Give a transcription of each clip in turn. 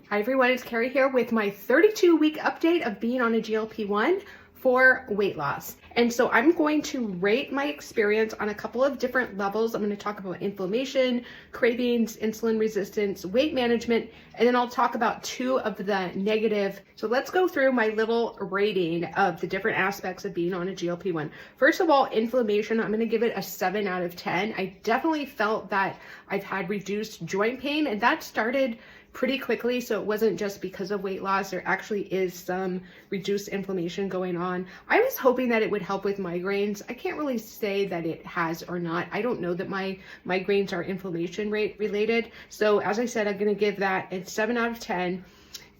Hi everyone, it's Carrie here with my 32-week update of being on a GLP-1 for weight loss. And so I'm going to rate my experience on a couple of different levels. I'm going to talk about inflammation, cravings, insulin resistance, weight management, and then I'll talk about two of the negative. So let's go through my little rating of the different aspects of being on a GLP-1. First of all, inflammation, I'm going to give it a 7 out of 10. I definitely felt that I've had reduced joint pain, and that started pretty quickly, so it wasn't just because of weight loss. There actually is some reduced inflammation going on. I was hoping that it would help with migraines. I can't really say that it has or not. I don't know that my migraines are inflammation rate related. So as I said, I'm going to give that a 7 out of 10.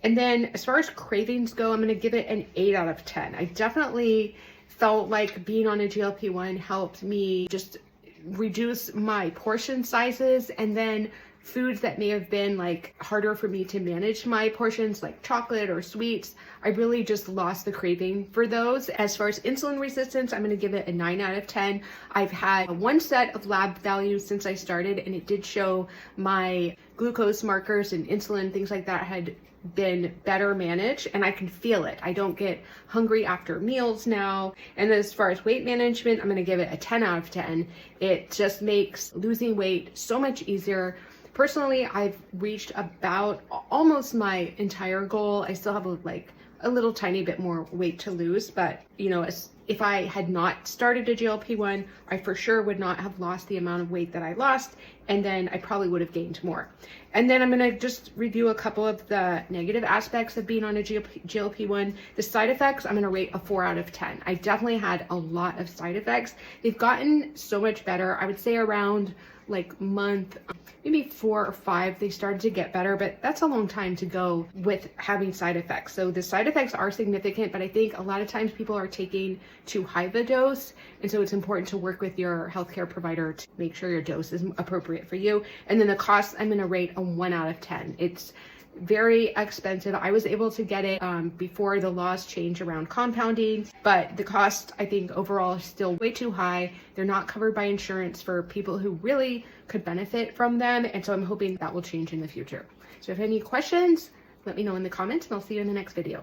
And then as far as cravings go, I'm going to give it an 8 out of 10. I definitely felt like being on a GLP-1 helped me just reduce my portion sizes, and then foods that may have been like harder for me to manage my portions, like chocolate or sweets, I really just lost the craving for those. As far as insulin resistance, I'm going to give it a 9 out of 10. I've had one set of lab values since I started, and it did show my glucose markers and insulin, things like that, had been better managed, and I can feel it. I don't get hungry after meals now. And as far as weight management, I'm going to give it a 10 out of 10. It just makes losing weight so much easier. Personally, I've reached about almost my entire goal. I still have a little tiny bit more weight to lose, but you know, if I had not started a GLP-1, I for sure would not have lost the amount of weight that I lost, and then I probably would have gained more. And then I'm going to just review a couple of the negative aspects of being on a GLP-1. The side effects, I'm going to rate a 4 out of 10. I definitely had a lot of side effects. They've gotten so much better. I would say around like month, maybe 4 or 5, they started to get better, but that's a long time to go with having side effects. So the side effects are significant, but I think a lot of times people are taking too high of a dose. And so it's important to work with your healthcare provider to make sure your dose is appropriate for you. And then the cost, I'm going to rate a 1 out of 10. It's very expensive. I was able to get it before the laws change around compounding, but the cost, I think overall, is still way too high. They're not covered by insurance for people who really could benefit from them, and so I'm hoping that will change in the future. So if you have any questions, let me know in the comments, and I'll see you in the next video.